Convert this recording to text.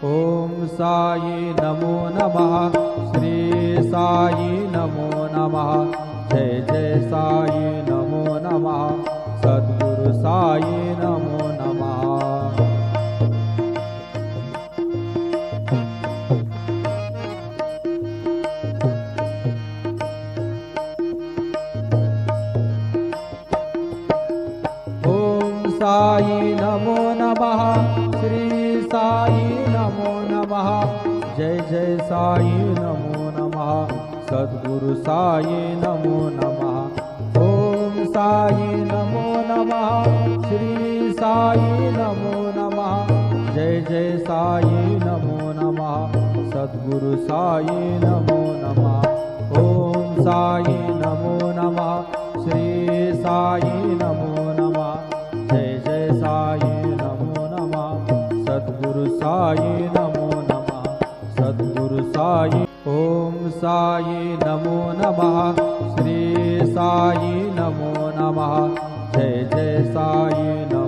ओम साई नमो नमः। श्री साई नमो नमः। जय जय साई नमो नमः। सद्गुरु साई नमो नमः। साई नमो नमः। श्री साई नमो नमः। जय जय साई नमो नमः। सद्गुरु साई नमो नमः। ओम साई नमो नमः। श्री साई नमो नमः। जय जय साई नमो नमः। सद्गुरु साई नमो नमः। ओम साई नमो नमः। श्री साई नमो नमः। जय जय साई नमो नमः। सद्गुरु साई नमो नमः। सद्गुरु साई। ओम साई नमो नमः। श्री साई नमो नमः। जय जय साई नमो